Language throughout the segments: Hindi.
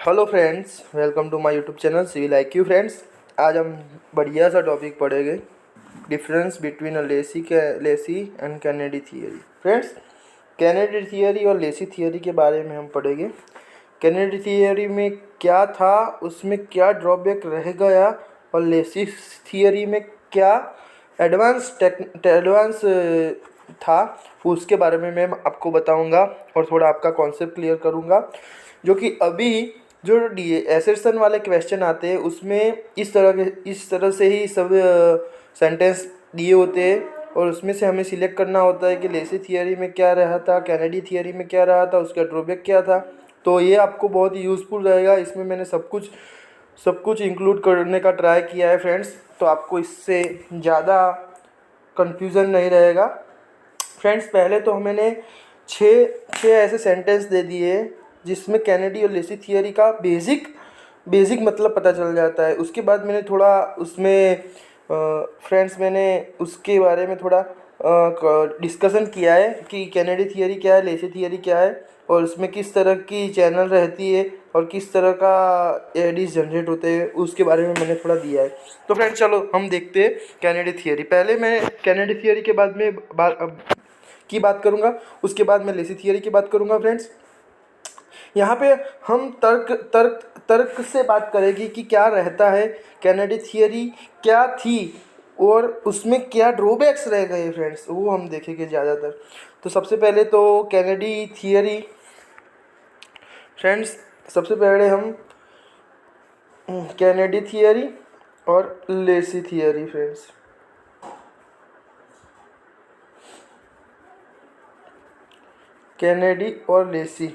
Hello friends, welcome to my YouTube channel civil IQ friends. आज हम बढ़िया सा टॉपिक पढ़ेंगे, difference between a Lacey and Kennedy theory. Friends, Kennedy theory और लेसी थियरी के बारे में हम पढ़ेंगे। कैनेडी थियरी में क्या था, उसमें क्या ड्रॉबैक रह गया, और लेसी थियरी में क्या एडवांस था, उसके बारे में मैं आपको बताऊंगा और थोड़ा आपका कॉन्सेप्ट क्लियर करूंगा। जो कि अभी जो एसरसन वाले क्वेश्चन आते हैं उसमें इस तरह से ही सब सेंटेंस दिए होते हैं, और उसमें से हमें सिलेक्ट करना होता है कि लेसी थियरी में क्या रहा था, कैनेडी थियरी में क्या रहा था, उसका ड्रॉबैक क्या था। तो ये आपको बहुत ही यूज़फुल रहेगा। इसमें मैंने सब कुछ इंक्लूड करने का ट्राई किया है फ्रेंड्स, तो आपको इससे ज़्यादा कंफ्यूजन नहीं रहेगा। फ्रेंड्स, पहले तो मैंने छः छः ऐसे सेंटेंस दे दिए जिसमें कैनेडी और लेसी थियरी का बेसिक मतलब पता चल जाता है। उसके बाद मैंने थोड़ा उसमें फ्रेंड्स मैंने उसके बारे में थोड़ा डिस्कशन किया है कि कैनेडी थियरी क्या है, लेसी थियरी क्या है, और उसमें किस तरह की चैनल रहती है और किस तरह का एडीज जनरेट होते हैं, उसके बारे में मैंने थोड़ा दिया है। तो फ्रेंड्स, चलो हम देखते हैं कैनेडी थियरी। पहले मैं कैनेडी थियरी के बाद में बात करूँगा, उसके बाद मैं लेसी थियरी की बात करूँगा। फ्रेंड्स, यहाँ पे हम तर्क तर्क तर्क से बात करेंगे कि क्या रहता है, कैनेडी थियरी क्या थी और उसमें क्या ड्रॉबैक्स रह गए फ्रेंड्स, वो हम देखेंगे ज़्यादातर। तो सबसे पहले तो कैनेडी थियरी फ्रेंड्स, सबसे पहले हम कैनेडी थियरी और लेसी थियरी फ्रेंड्स, कैनेडी और लेसी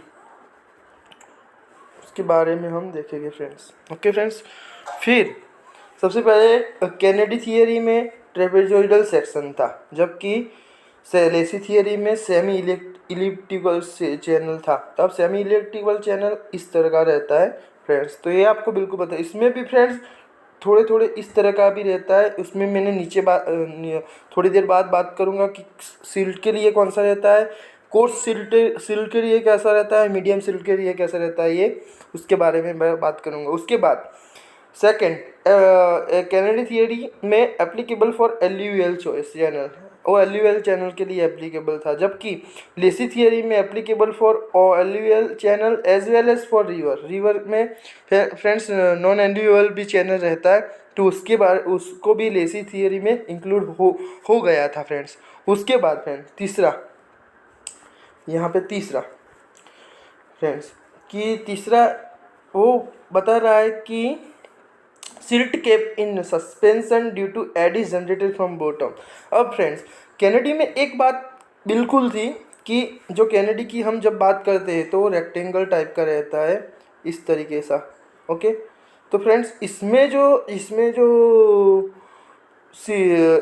के बारे में हम देखेंगे फ्रेंड्स। ओके फ्रेंड्स, फिर सबसे पहले कैनेडी थियरी में ट्रेपेजोइडल सेक्शन था, जबकि लेसी थियरी में सेमी इलिप्टिकल चैनल था। तब सेमी इलिप्टिकल चैनल इस तरह का रहता है फ्रेंड्स। तो ये आपको बिल्कुल पता है। इसमें भी फ्रेंड्स थोड़े थोड़े इस तरह का भी रहता है। उसमें मैंने नीचे थोड़ी देर बाद बात करूँगा कि सिल्ट के लिए कौन सा रहता है, कोर्स सिल्ट के लिए कैसा रहता है, मीडियम सिल्ट के लिए कैसा रहता है, ये उसके बारे में मैं बात करूँगा। उसके बाद सेकंड, कैनेडी थियरी में applicable for LUL choice channel, वो LUL चैनल के लिए एप्लीकेबल था, जबकि लेसी थियरी में applicable for LUL channel as well as for river में फ्रेंड्स नॉन LUL भी चैनल रहता है। तो उसके बाद उसको भी लेसी थियरी में इंक्लूड हो गया था फ्रेंड्स। उसके बाद फ्रेंड्स तीसरा, यहाँ पे तीसरा फ्रेंड्स कि तीसरा वो बता रहा है कि silt kept in suspension due to eddies generated from bottom. अब फ्रेंड्स, कैनेडी में एक बात बिल्कुल थी कि जो कैनेडी की हम जब बात करते हैं तो रेक्टेंगल टाइप का रहता है, इस तरीके सा। ओके, तो फ्रेंड्स इसमें जो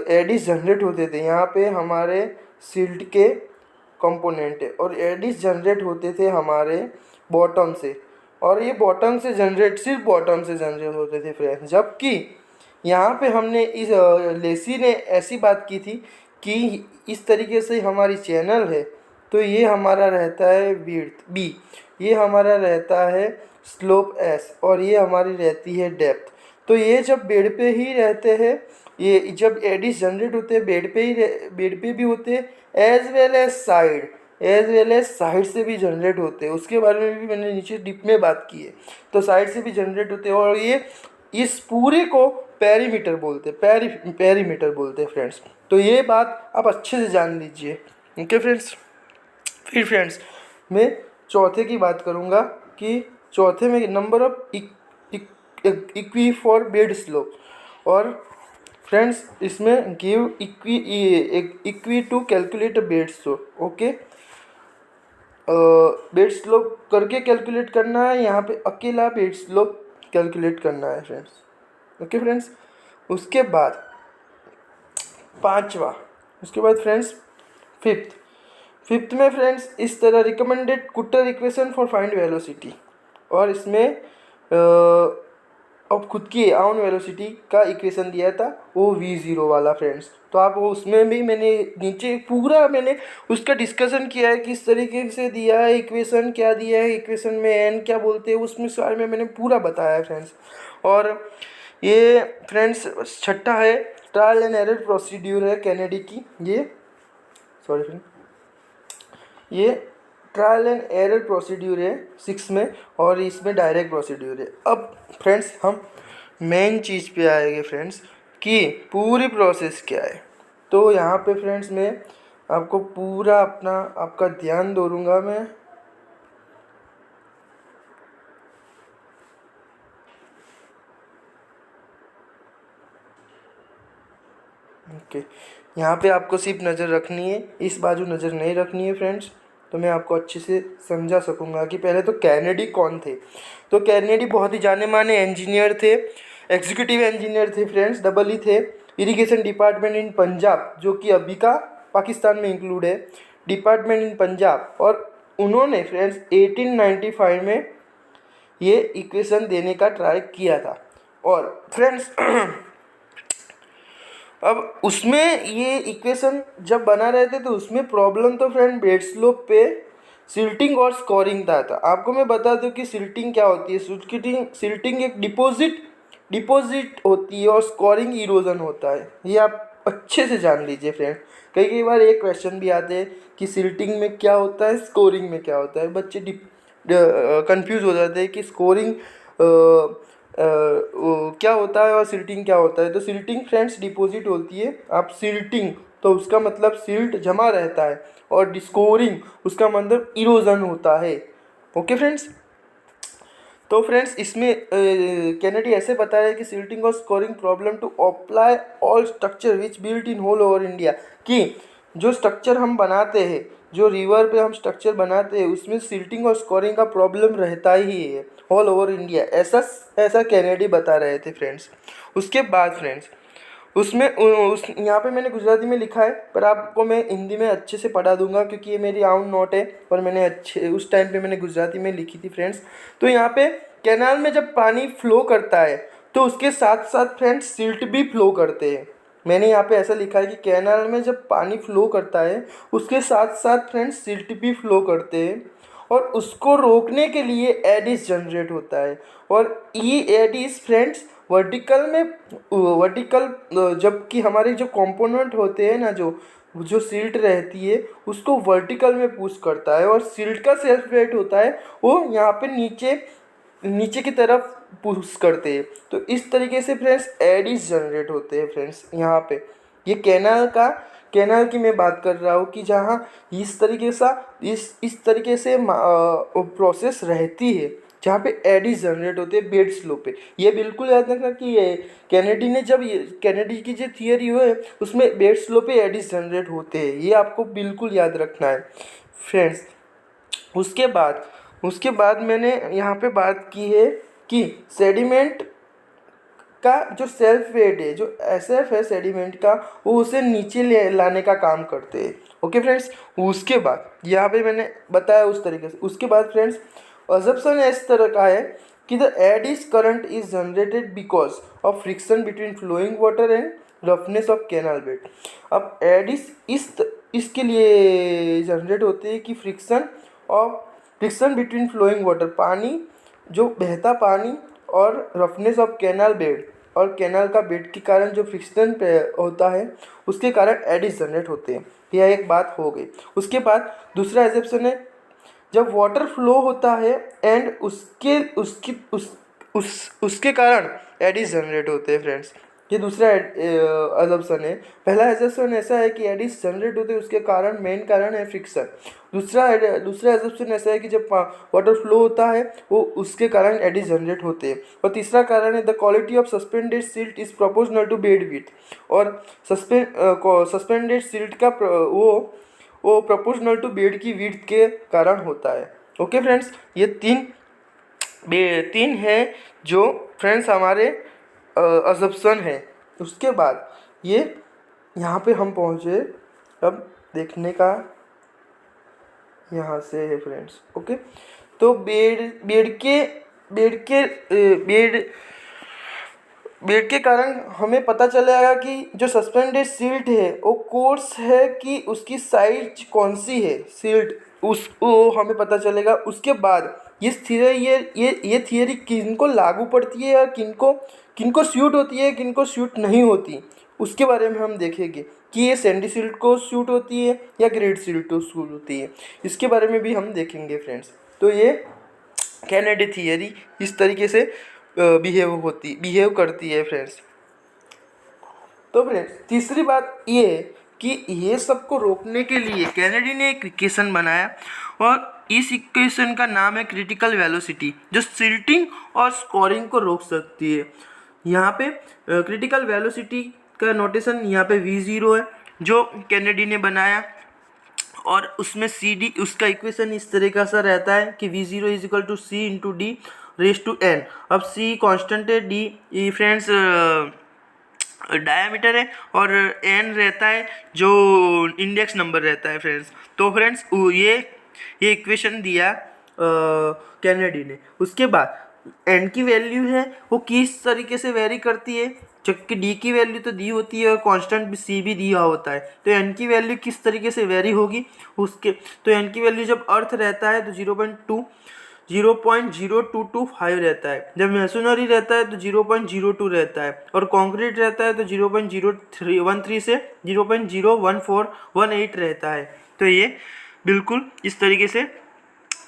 एडीज जनरेट होते थे, यहाँ पे हमारे सिल्ट के कंपोनेंट है, और एडीज जनरेट होते थे हमारे बॉटम से, और ये सिर्फ बॉटम से जनरेट होते थे फ्रेंड्स। जबकि यहाँ पे हमने इस लेसी ने ऐसी बात की थी कि इस तरीके से हमारी चैनल है, तो ये हमारा रहता है विड्थ B, ये हमारा रहता है स्लोप S, और ये हमारी रहती है डेप्थ। तो ये जब बेड पे ही रहते हैं, ये जब एडीज जनरेट होते हैं बेड पे भी होते हैं, एज वेल एज साइड से भी जनरेट होते हैं। उसके बारे में भी मैंने नीचे डिप में बात की है। तो साइड से भी जनरेट होते हैं, और ये इस पूरे को पेरीमीटर बोलते हैं, पेरीमीटर बोलते हैं फ्रेंड्स। तो ये बात आप अच्छे से जान लीजिए। ओके फ्रेंड्स, फिर फ्रेंड्स मैं चौथे की बात करूँगा कि चौथे में नंबर ऑफ इक्वी फॉर बेड स्लोप, और फ्रेंड्स इसमें गिव इक्वी to calculate bed slope. Okay, bed slope करके कैलकुलेट करना है, यहाँ पे अकेला बेड स्लोप कैलकुलेट करना है फ्रेंड्स। ओके फ्रेंड्स, उसके बाद पांचवा, उसके बाद फ्रेंड्स फिफ्थ में फ्रेंड्स इस तरह recommended Kutter equation for find velocity, और इसमें अब खुद की आउन वेलोसिटी का इक्वेशन दिया था वो v0 वाला फ्रेंड्स। तो आप वो उसमें भी मैंने नीचे पूरा मैंने उसका डिस्कशन किया है, किस तरीके से दिया है इक्वेशन, क्या दिया है इक्वेशन में, एन क्या बोलते हैं उसमें सारे में मैंने पूरा बताया है फ्रेंड्स। और ये फ्रेंड्स छठा है ट्रायल एंड एरर प्रोसीड्यूर है कैनेडी की, ये सॉरी फ्रेंड, ये ट्रायल एंड एरर प्रोसीड्यूर है 6 में, और इसमें डायरेक्ट प्रोसीड्यूर है। अब फ्रेंड्स हम मेन चीज़ पे आएंगे फ्रेंड्स कि पूरी प्रोसेस क्या है। तो यहाँ पे फ्रेंड्स मैं आपको पूरा आपका ध्यान दूंगा मैं। ओके, यहाँ पे आपको सिर्फ नज़र रखनी है, इस बाजू नज़र नहीं रखनी है फ्रेंड्स, तो मैं आपको अच्छे से समझा सकूँगा कि पहले तो कैनेडी कौन थे। तो कैनेडी बहुत ही जाने माने इंजीनियर थे, एग्जीक्यूटिव इंजीनियर थे फ्रेंड्स, डबल ई थे। इरिगेशन डिपार्टमेंट इन पंजाब, जो कि अभी का पाकिस्तान में इंक्लूड है, डिपार्टमेंट इन पंजाब। और उन्होंने फ्रेंड्स 1895 में ये इक्वेशन देने का ट्राई किया था। और फ्रेंड्स अब उसमें ये इक्वेशन जब बना रहे थे तो उसमें प्रॉब्लम तो फ्रेंड बेड स्लोप पे सिल्टिंग और स्कोरिंग था। आपको मैं बता दूं कि सिल्टिंग क्या होती है। सिल्टिंग एक डिपॉजिट होती है और स्कोरिंग इरोजन होता है, ये आप अच्छे से जान लीजिए फ्रेंड। कई कई बार एक क्वेश्चन भी आते हैं कि सिल्टिंग में क्या होता है, स्कोरिंग में क्या होता है। बच्चे कंफ्यूज हो जाते हैं कि स्कोरिंग क्या होता है और सिल्टिंग क्या होता है। तो सिल्टिंग फ्रेंड्स डिपॉजिट होती है। आप सिल्टिंग तो उसका मतलब सिल्ट जमा रहता है, और डिस्कोरिंग उसका मतलब इरोजन होता है। ओके फ्रेंड्स, तो फ्रेंड्स इसमें कैनेडी ऐसे बता रहे हैं कि सिल्टिंग और scouring problem to apply all structure which built in whole over India, कि जो स्ट्रक्चर हम बनाते हैं, जो रिवर पे हम स्ट्रक्चर बनाते हैं, उसमें सिल्टिंग और स्कोरिंग का प्रॉब्लम रहता ही है ऑल ओवर इंडिया। ऐसा कैनेडी बता रहे थे फ्रेंड्स। उसके बाद फ्रेंड्स उसमें उस यहाँ पे मैंने गुजराती में लिखा है, पर आपको मैं हिंदी में अच्छे से पढ़ा दूंगा क्योंकि ये मेरी आउन नोट है और मैंने अच्छे उस टाइम पे मैंने गुजराती में लिखी थी फ्रेंड्स। तो यहाँ पे कैनाल में जब पानी फ्लो करता है तो उसके साथ साथ फ्रेंड्स सिल्ट भी फ्लो करते हैं। मैंने यहाँ पे ऐसा लिखा है कि कैनाल में जब पानी फ्लो करता है उसके साथ साथ फ्रेंड्स सिल्ट भी फ्लो करते हैं, और उसको रोकने के लिए एडिस जनरेट होता है। और ये एडिस फ्रेंड्स वर्टिकल जबकि हमारे जो कंपोनेंट होते हैं ना, जो सिल्ट रहती है उसको वर्टिकल में पुश करता है, और सिल्ट का सेल्फ वेट होता है वो यहाँ पे नीचे नीचे की तरफ पुश करते हैं। तो इस तरीके से फ्रेंड्स एडिस जनरेट होते हैं फ्रेंड्स। यहाँ पे ये कैनाल की मैं बात कर रहा हूँ कि जहाँ इस तरीके से प्रोसेस रहती है, जहाँ पे एडिस जनरेट होते हैं बेड स्लो पे। ये बिल्कुल याद रखना कि ये कैनेडी की जो थियरी है उसमें बेड स्लो पे एडिस जनरेट होते हैं, ये आपको बिल्कुल याद रखना है फ्रेंड्स। उसके बाद मैंने यहाँ पे बात की है कि सेडिमेंट का जो सेल्फ वेट है, जो एसएफ है सेडिमेंट का, वो उसे नीचे ले लाने का काम करते हैं। ओके फ्रेंड्स, उसके बाद यहाँ पे मैंने बताया उस तरीके से। उसके बाद फ्रेंड्स अजम्पशन इस तरह का है कि the eddies current is generated because of friction between flowing water and roughness of canal bed. अब एडिस इसके लिए जनरेट होते हैं कि फ्रिक्शन बिटवीन फ्लोइंग वाटर, पानी जो बहता पानी, और रफनेस ऑफ कैनाल बेड, और कैनाल का बेड के कारण जो फ्रिक्शन पे होता है उसके कारण एडिस जनरेट होते हैं। यह एक बात हो गई। उसके बाद दूसरा एजम्पशन है जब वाटर फ्लो होता है एंड उसके कारण एडिस जनरेट होते हैं फ्रेंड्स। ये दूसरा अजम्पशन है। पहला अजम्पशन ऐसा है कि एडिस जनरेट होते हैं उसके कारण मेन कारण है फ्रिक्शन। दूसरा अजम्पशन ऐसा है कि जब वाटर फ्लो होता है वो उसके कारण एडिस जनरेट होते हैं। और तीसरा कारण है the quality of suspended silt is proportional to bed width, और सस्पेंडेड सिल्ट का वो प्रोपोर्शनल टू बेड की विड्थ के कारण होता है। ओके फ्रेंड्स, ये तीन है जो फ्रेंड्स हमारे अजम्पशन है। उसके बाद ये यहाँ पे हम पहुँचे, अब देखने का यहाँ से है फ्रेंड्स। ओके, तो बेड बेड के कारण हमें पता चलेगा कि जो सस्पेंडेड सिल्ट है वो कोर्स है कि उसकी साइज कौन सी है सिल्ट, उस वो हमें पता चलेगा। उसके बाद ये थियरी किनको लागू पड़ती है या किनको किनको सूट होती है, किनको सूट नहीं होती, उसके बारे में हम देखेंगे कि ये सैंडी सिल्ट को सूट होती है या ग्रेड सिल्ट को सूट होती है। इसके बारे में भी हम देखेंगे फ्रेंड्स। तो ये कैनेडी थियरी इस तरीके से बिहेव करती है फ्रेंड्स। तो फ्रेंड्स तीसरी बात ये है कि ये सब को रोकने के लिए कैनेडी ने एक इक्वेशन बनाया और इस इक्वेशन का नाम है क्रिटिकल वेलोसिटी, जो सिल्टिंग और स्कोरिंग को रोक सकती है। यहाँ पे क्रिटिकल वेलोसिटी का नोटेशन यहाँ पे v0 है जो कैनेडी ने बनाया, और उसमें CD उसका इक्वेशन इस तरीके से रहता है कि v0 is equal to c into d raise to n। अब c कांस्टेंट है, d फ्रेंड्स डायमीटर है, और n रहता है जो इंडेक्स नंबर रहता है फ्रेंड्स। तो फ्रेंड्स ये इक्वेशन दिया कैनेडी ने। उसके बाद n की वैल्यू है वो किस तरीके से वेरी करती है, जबकि d की वैल्यू तो दी होती है और कांस्टेंट भी c भी दिया होता है। तो n की वैल्यू किस तरीके से वेरी होगी उसके, तो n की वैल्यू जब अर्थ रहता है तो 0.0225 रहता है, जब मेसोनरी रहता है तो 0.02 रहता है, और कंक्रीट रहता है तो 0.013 से 0.01418 रहता है। तो ये बिल्कुल इस तरीके से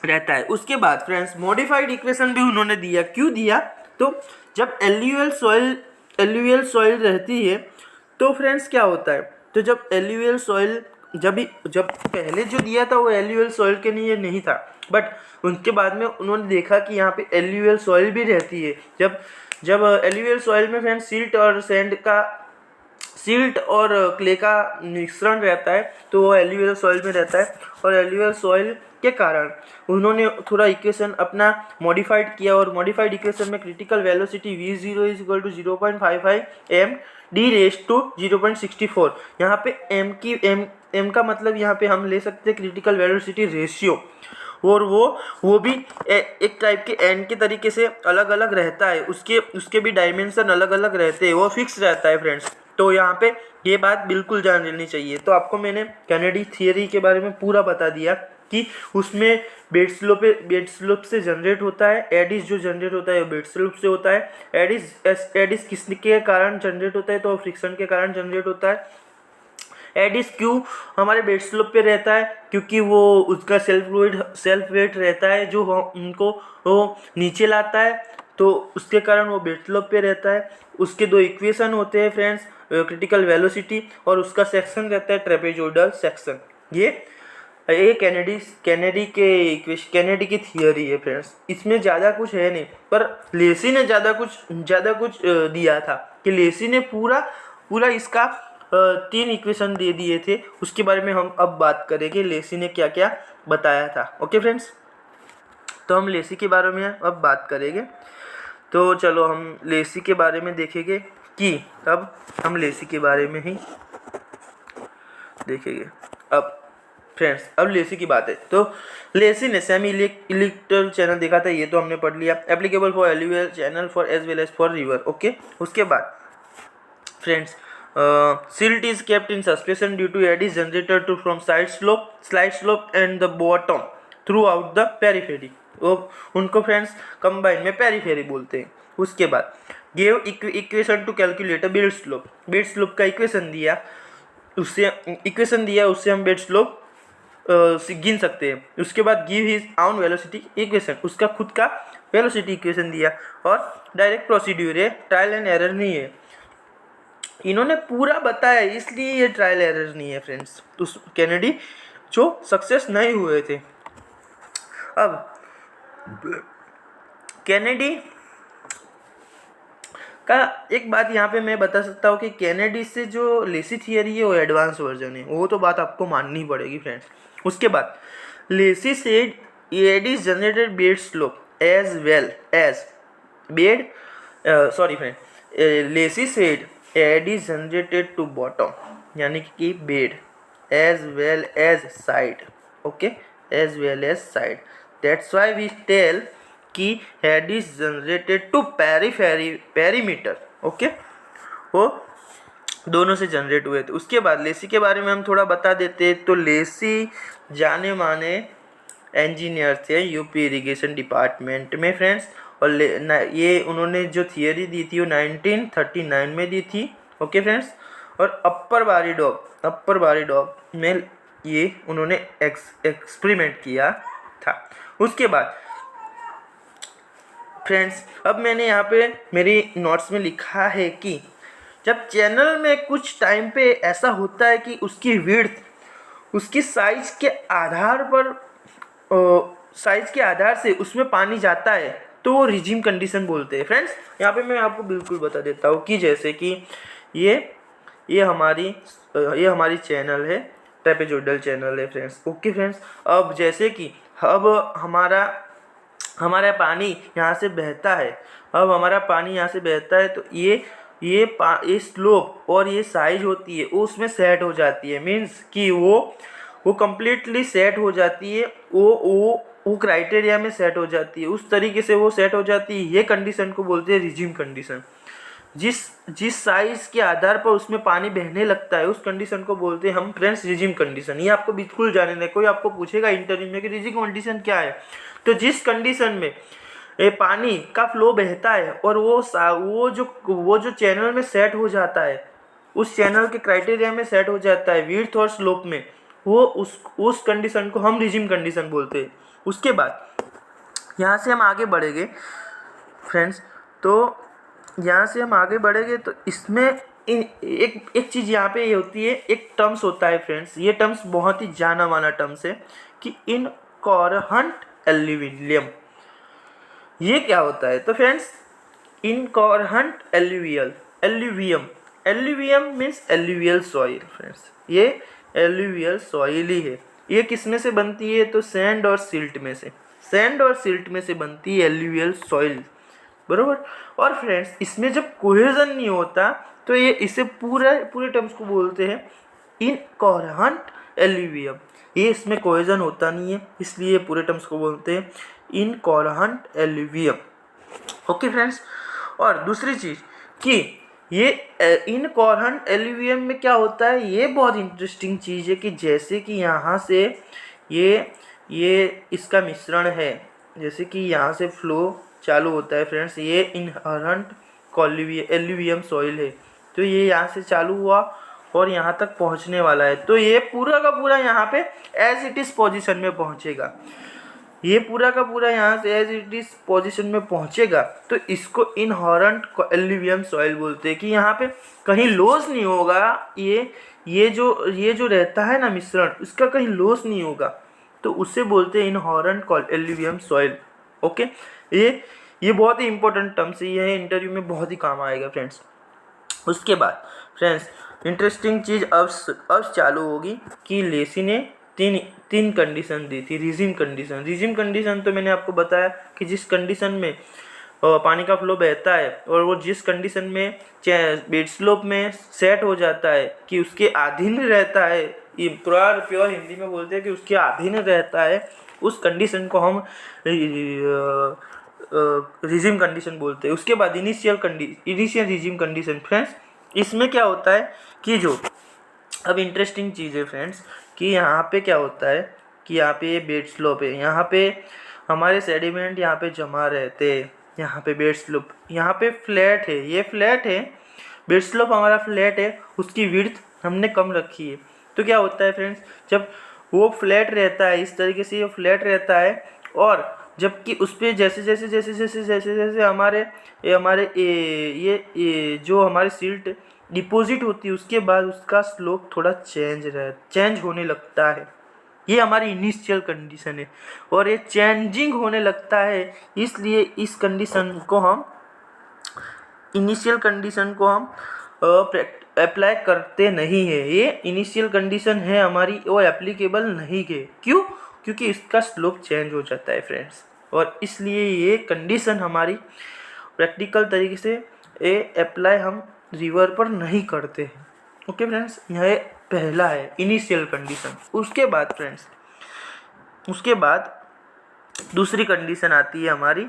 रहता है। उसके बाद फ्रेंड्स मॉडिफाइड इक्वेशन भी उन्होंने दिया। क्यों दिया, तो जब एल्यूवियल सॉइल रहती है तो फ्रेंड्स क्या होता है, तो जब एल्यूवियल सॉइल जब पहले जो दिया था वो एल्यूवियल सॉइल के लिए नहीं था, बट उनके बाद में उन्होंने देखा कि यहाँ पे एल्यूवियल सॉइल भी रहती है। जब एल्यूवियल सॉइल में फ्रेंड्स सिल्ट और क्ले का मिश्रण रहता है तो वो एल्यूवियल सॉइल में रहता है, और एल्यूवियल सॉइल के कारण उन्होंने थोड़ा इक्वेशन अपना मॉडिफाइड किया, और मॉडिफाइड इक्वेशन में critical velocity v0 is equal to 0.55 m d raise to 0.64। यहाँ पे m का मतलब यहाँ पे हम ले सकते हैं क्रिटिकल वेलोसिटी रेशियो, और वो भी एक टाइप के एन के तरीके से अलग अलग रहता है, उसके भी डायमेंशन अलग अलग रहते हैं, वो फिक्स रहता है फ्रेंड्स। तो यहाँ पे ये बात बिल्कुल जान लेनी चाहिए। तो आपको मैंने कैनेडी थियरी के बारे में पूरा बता दिया कि उसमें बेड स्लोप से जनरेट होता है, एडिस जो जनरेट होता है वो बेड स्लोप से होता है। एडिस किसके कारण जनरेट होता है, तो फ्रिक्शन के कारण जनरेट होता है। एडिस क्यों हमारे बेड स्लोप पे रहता है, क्योंकि वो उसका सेल्फ वेट रहता है जो उनको वो नीचे लाता है, तो उसके कारण वो बेड स्लोप पे रहता है। उसके दो इक्वेशन होते हैं फ्रेंड्स, क्रिटिकल वेलोसिटी, और उसका सेक्शन रहता है ट्रेपेजोइडल सेक्शन। ये कैनेडी की थियरी है फ्रेंड्स। इसमें ज़्यादा कुछ है नहीं, पर लेसी ने ज़्यादा कुछ दिया था कि लेसी ने पूरा इसका 3 इक्वेशन दे दिए थे। उसके बारे में हम अब बात करेंगे लेसी ने क्या क्या बताया था। ओके फ्रेंड्स, तो हम लेसी के बारे में अब बात करेंगे। तो चलो हम लेसी के बारे में देखेंगे कि अब हम लेसी के बारे में ही देखेंगे। अब फ्रेंड्स अब लेसी की बात है, तो लेसी ने सेमी इलेक्ट्रिकल चैनल देखा था, ये तो हमने पढ़ लिया। Applicable for alluvial channel for as well as for river. Okay, उसके बाद friends silt is kept in suspension due to eddies generated from slide slope and the bottom throughout the periphery। वो उनको फ्रेंड्स कंबाइन में पेरीफेरी बोलते हैं। उसके बाद give equation two calculate a bed slope का इक्वेशन दिया, उससे हम बेड स्लोप गिन सकते हैं। उसके बाद गिव हिज आउन वेलोसिटी इक्वेशन, उसका खुद का वेलोसिटी इक्वेशन दिया, और डायरेक्ट प्रोसीड्यूर है, ट्रायल एंड एरर नहीं है। इन्होंने पूरा बताया, इसलिए ये ट्रायल एरर नहीं है फ्रेंड्स। तो कैनेडी जो सक्सेस नहीं हुए थे। अब कैनेडी का एक बात यहाँ पे मैं बता सकता हूँ कि कैनेडी से जो लेसी थियरी है वो एडवांस वर्जन है, वो तो बात आपको माननी पड़ेगी फ्रेंड्स। उसके बाद Lacey said eddies generated bed slope as well as Lacey said eddy generated to bottom, यानी कि bed as well as side. Okay, as well as side. That's why we tell की head is generated to perimeter. Okay, वो दोनों से जनरेट हुए थे। उसके बाद लेसी के बारे में हम थोड़ा बता देते। तो लेसी जाने माने इंजीनियर थे यूपी इरिगेशन डिपार्टमेंट में फ्रेंड्स, और ये उन्होंने जो थियरी दी थी वो 1939 में दी थी। ओके फ्रेंड्स, और अपर बारी डॉग में ये उन्होंने एक्सपेरिमेंट किया था। उसके बाद फ्रेंड्स, अब मैंने यहाँ पे मेरी नोट्स में लिखा है कि जब चैनल में कुछ टाइम पे ऐसा होता है कि उसकी विड्थ उसकी साइज के आधार से उसमें पानी जाता है, तो वो रिजिम कंडीशन बोलते हैं फ्रेंड्स। यहाँ पे मैं आपको बिल्कुल बता देता हूँ कि जैसे कि ये हमारी चैनल है, ट्रेपेजोइडल चैनल है फ्रेंड्स। ओके फ्रेंड्स, अब जैसे कि अब हमारा पानी यहाँ से बहता है, तो ये स्लोप और ये साइज होती है वो उसमें सेट हो जाती है। मीन्स कि वो कम्प्लीटली सेट हो जाती है, वो क्राइटेरिया में सेट हो जाती है, उस तरीके से वो सेट हो जाती है। ये कंडीशन को बोलते हैं रिजिम कंडीशन। जिस साइज के आधार पर उसमें पानी बहने लगता है उस कंडीशन को बोलते हैं हम फ्रेंड्स रिजिम कंडीशन। ये आपको बिल्कुल जानना है। कोई आपको पूछेगा इंटरव्यू में कि रिजिम कंडीशन क्या है, तो जिस कंडीशन में पानी का फ्लो बहता है और वो जो चैनल में सेट हो जाता है, उस चैनल के क्राइटेरिया में सेट हो जाता है विड्थ और स्लोप में, वो उस कंडीशन को हम रिजिम कंडीशन बोलते हैं। उसके बाद यहाँ से हम आगे बढ़ेंगे फ्रेंड्स, तो यहाँ से हम आगे बढ़ेंगे तो इसमें एक चीज़ यहाँ पे ये होती है, एक टर्म्स होता है फ्रेंड्स। ये टर्म्स बहुत ही जाना माना टर्म्स है कि इनकॉरहंट एल्यूवियम। ये क्या होता है? तो friends incoherent alluvium means alluvial soil friends. ये एल्यूवियल सॉइल ही है। ये किसमें से बनती है? तो सैंड और सिल्ट में से बनती है एल्यूवियल सॉइल, बरोबर। और फ्रेंड्स इसमें जब कोहेजन नहीं होता तो ये इसे पूरे टर्म्स को बोलते हैं इनकॉरहंट एल्यूवियम। ये इसमें कोहेजन होता नहीं है, इसलिए पूरे टर्म्स को बोलते हैं इनकॉरहंट एल्यूवियम। ओके फ्रेंड्स, और दूसरी चीज़ कि ये इनकॉरहंट एल्यूवियम में क्या होता है, ये बहुत इंटरेस्टिंग चीज़ है कि जैसे कि यहाँ से ये इसका मिश्रण है, जैसे कि यहाँ से फ्लो चालू होता है फ्रेंड्स, ये इनहरेंट एल्यूवियम सॉइल है, तो ये यहाँ से चालू हुआ और यहाँ तक पहुँचने वाला है। तो ये पूरा का पूरा यहाँ पे एज इट इज़ पोजीशन में पहुँचेगा। ये पूरा का पूरा यहाँ से एज इट इज़ पोजीशन में पहुँचेगा, तो इसको इनहरेंट एल्यूवियम सॉइल बोलते हैं कि यहाँ पे कहीं लॉस नहीं होगा। ये जो रहता है ना मिश्रण, इसका कहीं लॉस नहीं होगा, तो उसे बोलते हैं इनहरेंट एल्यूवियम सॉइल। ओके, ये बहुत ही इंपॉर्टेंट टर्म्स है, ये इंटरव्यू में बहुत ही काम आएगा फ्रेंड्स। उसके बाद फ्रेंड्स इंटरेस्टिंग चीज़ अब चालू होगी कि लेसी ने तीन कंडीशन दी थी। रिजिम कंडीशन तो मैंने आपको बताया कि जिस कंडीशन में पानी का फ्लो बहता है और वो जिस कंडीशन में बेड स्लोप में सेट हो जाता है कि उसके अधीन रहता है, ये प्योर हिंदी में बोलते हैं कि उसके अधीन रहता है, उस कंडीशन को हम रिजिम कंडीशन बोलते हैं। उसके बाद इनिशियल रिजिम कंडीशन फ्रेंड्स, इसमें क्या होता है कि जो अब इंटरेस्टिंग चीज़ है फ्रेंड्स कि यहाँ पे क्या होता है कि यहाँ पे ये बेड स्लोप है, यहाँ पे हमारे सेडिमेंट यहाँ पे जमा रहते हैं, यहाँ पे बेड स्लोप, यहाँ पे फ्लैट है, ये फ्लैट है, बेड स्लोप हमारा फ्लैट है, उसकी विड्थ हमने कम रखी है। तो क्या होता है फ्रेंड्स, जब वो फ्लैट रहता है, इस तरीके से ये फ्लैट रहता है, और जबकि उस पर जैसे हमारे जो हमारी सिल्ट डिपॉजिट होती है, उसके बाद उसका स्लोप थोड़ा चेंज होने लगता है। ये हमारी इनिशियल कंडीशन है और ये चेंजिंग होने लगता है, इसलिए इस कंडीशन को हम इनिशियल कंडीशन को हम अप्लाई करते नहीं है। ये इनिशियल कंडीशन है हमारी, वो एप्लीकेबल नहीं है। क्यों? क्योंकि इसका स्लोप चेंज हो जाता है फ्रेंड्स, और इसलिए ये कंडीशन हमारी प्रैक्टिकल तरीके से अप्लाई हम रिवर पर नहीं करते हैं। ओके फ्रेंड्स, यह पहला है इनिशियल कंडीशन। उसके बाद दूसरी कंडीशन आती है हमारी,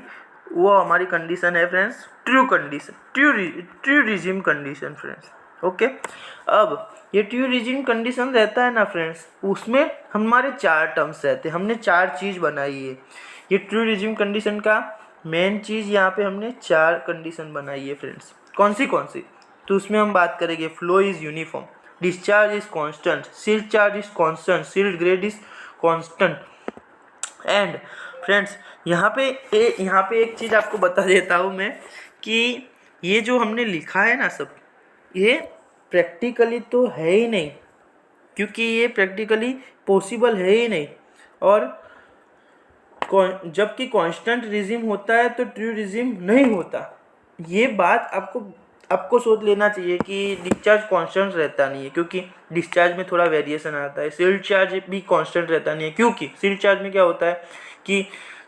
वो हमारी कंडीशन है friends true condition, true regime condition friends. Okay, अब ये ट्रू रिजिम कंडीशन रहता है ना फ्रेंड्स, उसमें हमारे 4 टर्म्स रहते हैं, हमने 4 चीज़ बनाई है। ये ट्रू रिजिम कंडीशन का मेन चीज़ यहाँ पे हमने 4 कंडीशन बनाई है फ्रेंड्स। कौन सी? तो उसमें हम बात करेंगे flow is uniform, discharge is constant, silt charge is constant, silt grade is constant. And friends यहाँ पे एक चीज़ आपको बता देता हूँ मैं कि ये जो हमने लिखा है ना सब, ये प्रैक्टिकली तो है ही नहीं, क्योंकि ये प्रैक्टिकली पॉसिबल है ही नहीं। और जबकि कांस्टेंट रिजिम होता है तो ट्रू रिजिम नहीं होता। ये बात आपको सोच लेना चाहिए कि डिस्चार्ज कांस्टेंट रहता नहीं है, क्योंकि डिस्चार्ज में थोड़ा वेरिएशन आता है। सील्ड चार्ज भी कांस्टेंट रहता नहीं है, क्योंकि सील्ड चार्ज में क्या होता है कि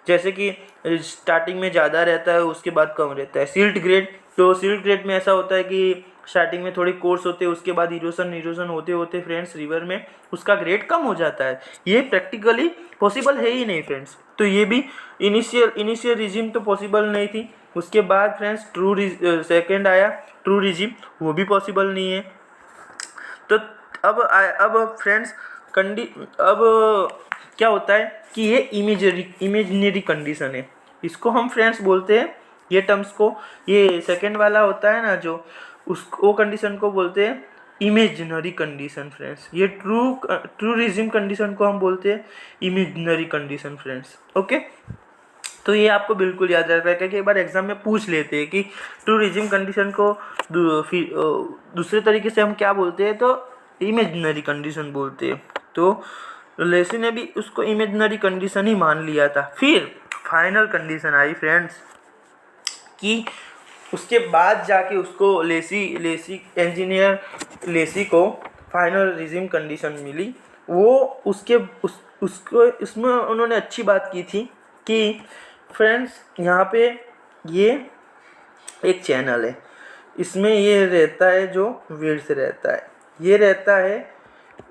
जैसे कि स्टार्टिंग में ज़्यादा रहता है, उसके बाद कम रहता है। सील्ड ग्रेड में ऐसा होता है कि स्टार्टिंग में थोड़ी कोर्स होते हैं, उसके बाद इरोजन होते होते फ्रेंड्स रिवर में उसका ग्रेड कम हो जाता है। ये प्रैक्टिकली पॉसिबल है ही नहीं फ्रेंड्स। तो ये भी इनिशियल रिजिम तो पॉसिबल नहीं थी। उसके बाद फ्रेंड्स सेकेंड आया ट्रू रिजिम, वो भी पॉसिबल नहीं है। तो अब फ्रेंड्स अब क्या होता है कि ये इमेजिनरी कंडीशन है, इसको हम फ्रेंड्स बोलते हैं, ये टर्म्स को, ये सेकेंड वाला होता है ना जो, वो कंडीशन को बोलते हैं इमेजिनरी कंडीशन फ्रेंड्स। ये ट्रू रिजिम कंडीशन को हम बोलते हैं इमेजिनरी कंडीशन फ्रेंड्स। ओके, तो ये आपको बिल्कुल याद रखना है, क्योंकि एक बार एग्जाम में पूछ लेते हैं कि ट्रू रिजिम कंडीशन को दूसरे तरीके से हम क्या बोलते हैं, तो इमेजिनरी कंडीशन बोलते हैं। तो लेसी ने भी उसको इमेजिनरी कंडीशन ही मान लिया था। फिर फाइनल कंडीशन आई फ्रेंड्स कि उसके बाद जाके उसको इंजीनियर लेसी को फाइनल रिजिम कंडीशन मिली। वो उसको इसमें उन्होंने अच्छी बात की थी कि फ्रेंड्स यहाँ पे ये एक चैनल है, इसमें ये रहता है जो विड्थ रहता है, ये रहता है,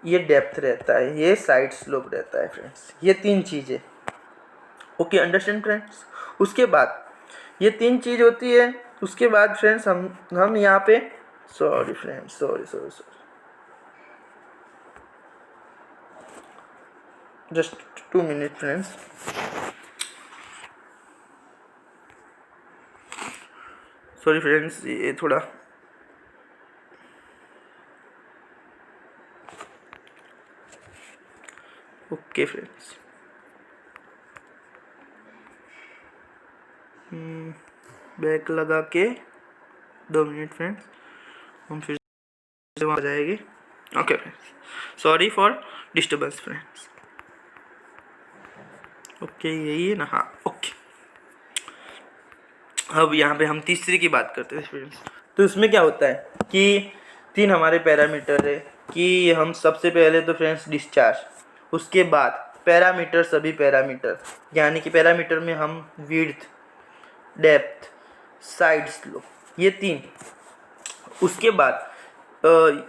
ये डेप्थ रहता है, ये साइड स्लोप रहता है फ्रेंड्स। ये 3 चीज़ें, ओके, अंडरस्टैंड फ्रेंड्स। उसके बाद ये 3 चीज़ होती है। उसके बाद फ्रेंड्स हम यहाँ पे sorry just 2 minute friends. Sorry friends, ये थोड़ा ओके फ्रेंड्स, बैक लगा के 2 मिनट फ्रेंड्स, हम फिर से वहाँ आ जाएंगे। Okay friends, sorry for disturbance friends. Okay, यही है ना, हाँ ओके। अब यहाँ पे हम तीसरी की बात करते हैं फ्रेंड्स। तो उसमें क्या होता है कि 3 हमारे पैरामीटर है कि हम सबसे पहले तो फ्रेंड्स डिस्चार्ज, उसके बाद पैरामीटर, सभी पैरामीटर, यानी कि पैरामीटर में हम विड्थ, डेप्थ, साइड स्लोप, ये 3। उसके बाद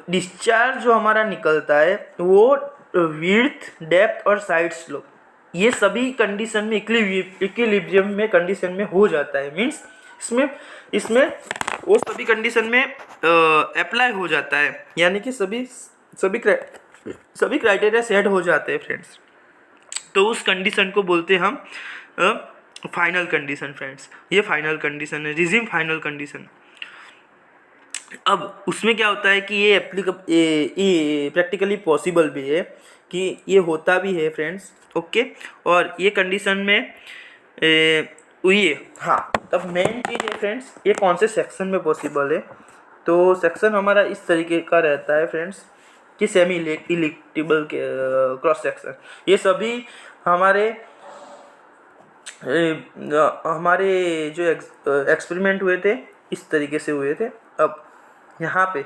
डिस्चार्ज जो हमारा निकलता है वो विड्थ, डेप्थ और साइड स्लोप, ये सभी कंडीशन में इक्विलिब्रियम में कंडीशन में हो जाता है। मीन्स इसमें वो सभी कंडीशन में अप्लाई हो जाता है, यानी कि सभी क्राइटेरिया सेट हो जाते हैं फ्रेंड्स। तो उस कंडीशन को बोलते हैं हम फाइनल कंडीशन फ्रेंड्स। ये फाइनल कंडीशन है, रिजिम फाइनल कंडीशन। अब उसमें क्या होता है कि ये प्रैक्टिकली पॉसिबल भी है कि ये होता भी है फ्रेंड्स। ओके, और ये कंडीशन में हाँ, तब मेन चीज़ है फ्रेंड्स, ये कौन से सेक्शन में पॉसिबल है। तो सेक्शन हमारा इस तरीके का रहता है फ्रेंड्स कि सेमी इलेक्टिबल क्रॉस सेक्शन। ये सभी हमारे जो एक्सपेरिमेंट हुए थे इस तरीके से हुए थे। अब यहाँ पे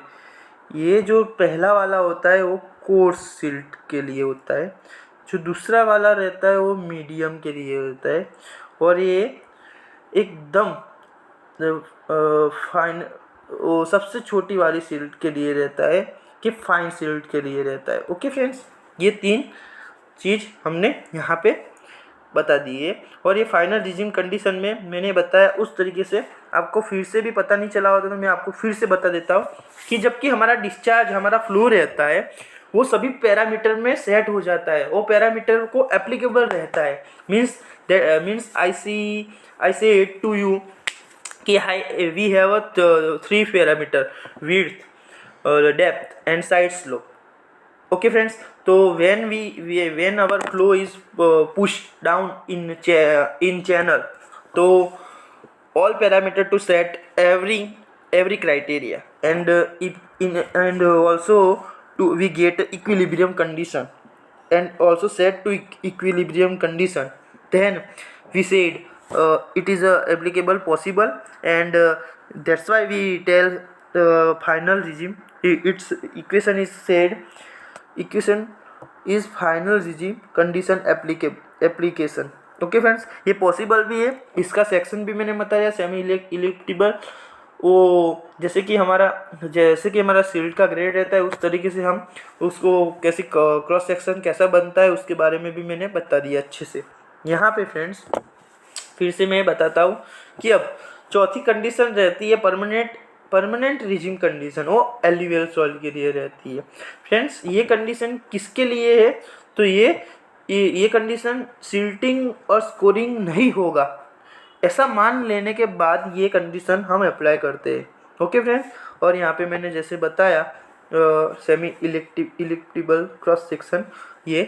ये जो पहला वाला होता है वो कोर्स सिल्ट के लिए होता है, जो दूसरा वाला रहता है वो मीडियम के लिए होता है, और ये एकदम फाइन वो सबसे छोटी वाली सिल्ट के लिए रहता है कि फाइन सिल्ट के लिए रहता है। ओके फ्रेंड्स, ये 3 चीज़ हमने यहाँ पे बता दिए। और ये फाइनल रिजिम कंडीशन में मैंने बताया उस तरीके से, आपको फिर से भी पता नहीं चला होता तो मैं आपको फिर से बता देता हूँ कि जबकि हमारा डिस्चार्ज, हमारा फ्लो रहता है, वो सभी पैरामीटर में सेट हो जाता है, वो पैरामीटर को एप्लीकेबल रहता है। Means I say it to you कि हाई we have a 3 parameter, width, depth and side slope. Okay friends, तो when our flow is pushed down in channel, तो all parameter to set every criteria, and and also to we get equilibrium condition, and also set to equilibrium condition, then we said it is applicable possible, and that's why we tell final regime, its equation is said, equation is final regime condition application. Okay friends, ये पॉसिबल भी है, इसका सेक्शन भी मैंने बताया सेमी इलिप्टिबल। वो जैसे कि हमारा शील्ड का ग्रेड रहता है, उस तरीके से हम उसको कैसे क्रॉस सेक्शन कैसा बनता है उसके बारे में भी मैंने बता दिया अच्छे से। यहाँ पे फ्रेंड्स फिर से मैं बताता हूँ कि अब चौथी कंडीशन रहती है परमानेंट रिजिम कंडीशन, वो एल्यूवियल सॉइल के लिए रहती है। फ्रेंड्स, ये कंडीशन किसके लिए है? तो ये कंडीशन सिल्टिंग और स्कोरिंग नहीं होगा, ऐसा मान लेने के बाद ये कंडीशन हम अप्लाई करते हैं। ओके फ्रेंड्स, और यहाँ पे मैंने जैसे बताया सेमी इलिप्टिबल क्रॉस सेक्शन, ये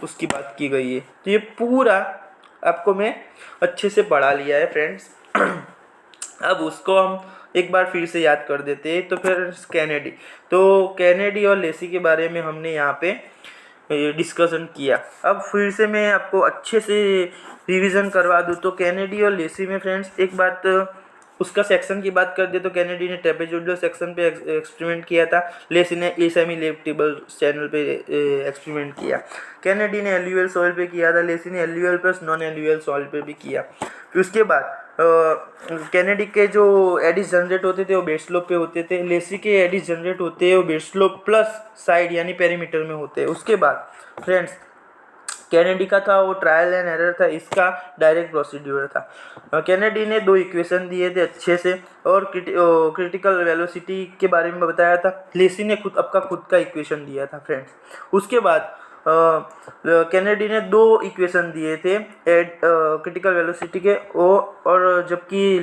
उसकी बात की गई है। तो ये पूरा आपको मैं अच्छे से पढ़ा लिया है फ्रेंड्स। अब उसको हम एक बार फिर से याद कर देते हैं। तो फिर कैनेडी और लेसी के बारे में हमने यहाँ पे डिस्कशन किया। अब फिर से मैं आपको अच्छे से रिवीजन करवा दूँ तो कैनेडी और लेसी में फ्रेंड्स एक बात, उसका सेक्शन की बात कर दे तो कैनेडी ने ट्रेपेजोइडल सेक्शन पे एक्सपेरिमेंट किया था, लेसी ने सेमी इलिप्टिबल चैनल पे एक्सपेरिमेंट किया। कैनेडी ने एल्यूवियल सॉइल पे किया था, लेसी ने alluvial plus non alluvial soil पे भी किया। फिर उसके बाद कैनेडी के जो एडिस जनरेट होते थे वो बेड स्लोप पे होते थे, लेसी के एडिस जनरेट होते हैं वो बेड स्लोप प्लस साइड यानी पेरीमीटर में होते हैं। उसके बाद फ्रेंड्स कैनेडी का था वो ट्रायल एंड एरर था, इसका डायरेक्ट प्रोसीड्यूर था। कैनेडी ने 2 इक्वेशन दिए थे अच्छे से, और क्रिटिकल वेलोसिटी के बारे में बताया था। लेसी ने खुद का इक्वेशन दिया था फ्रेंड्स। उसके बाद कैनेडी ने 2 इक्वेशन दिए थे क्रिटिकल वेलोसिटी के, और जबकि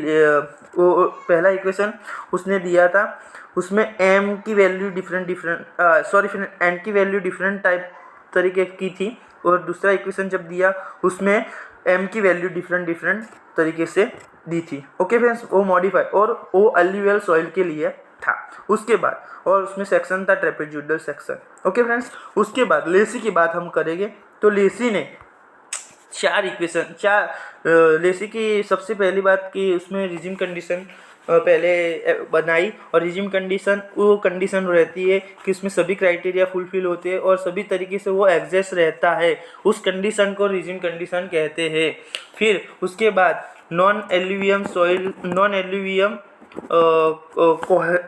वो पहला इक्वेशन उसने दिया था उसमें एम की वैल्यू एन की वैल्यू डिफरेंट टाइप तरीके की थी, और दूसरा इक्वेशन जब दिया उसमें एम की वैल्यू डिफरेंट तरीके से दी थी। ओके फ्रेंड्स, वो मॉडिफाई और वो एल्यूवियल सॉइल के लिए था। उसके बाद और उसमें सेक्शन था ट्रेपेजोइडल सेक्शन। ओके फ्रेंड्स, उसके बाद लेसी की बात हम करेंगे तो लेसी ने 4 इक्वेशन लेसी की सबसे पहली बात की उसमें रिजिम कंडीशन पहले बनाई, और रिजिम कंडीशन वो कंडीशन रहती है कि उसमें सभी क्राइटेरिया फुलफिल होते हैं और सभी तरीके से वो एग्जिस्ट रहता है, उस कंडीशन को रिजिम कंडीशन कहते हैं। फिर उसके बाद नॉन एल्यूवियम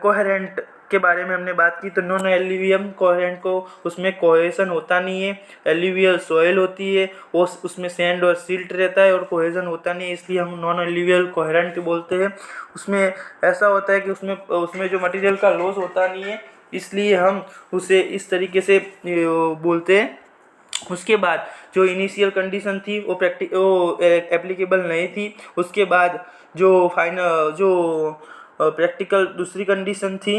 कोहेरेंट के बारे में हमने बात की। तो नॉन एल्यूवियम कोहेरेंट को उसमें कोहेजन होता नहीं है, एल्यूवियल सॉइल होती है, वो उसमें सैंड और सिल्ट रहता है और कोहेजन होता नहीं है, इसलिए हम नॉन एल्यूवियल कोहेरेंट बोलते हैं। उसमें ऐसा होता है कि उसमें जो मटेरियल का लॉस होता नहीं है, इसलिए हम उसे इस तरीके से बोलते हैं। उसके बाद जो इनिशियल कंडीशन थी वो एप्लीकेबल नहीं थी। उसके बाद जो प्रैक्टिकल दूसरी कंडीशन थी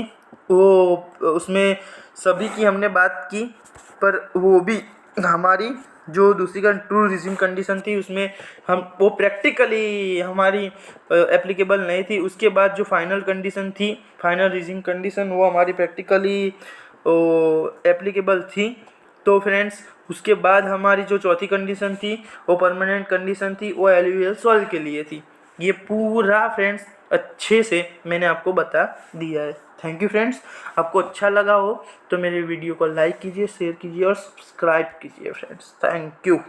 वो उसमें सभी की हमने बात की, पर वो भी हमारी जो दूसरी ट्रू रिजिम कंडीशन थी उसमें वो प्रैक्टिकली हमारी एप्लीकेबल नहीं थी। उसके बाद जो फाइनल कंडीशन थी, फाइनल रिजिम कंडीशन, वो हमारी प्रैक्टिकली एप्लीकेबल थी। तो फ्रेंड्स उसके बाद हमारी जो चौथी कंडीशन थी वो परमानेंट कंडीशन थी, वो एल्यूवियल सॉइल के लिए थी। ये पूरा फ्रेंड्स अच्छे से मैंने आपको बता दिया है। थैंक यू फ्रेंड्स, आपको अच्छा लगा हो तो मेरे वीडियो को लाइक कीजिए, शेयर कीजिए और सब्सक्राइब कीजिए फ्रेंड्स। Thank you.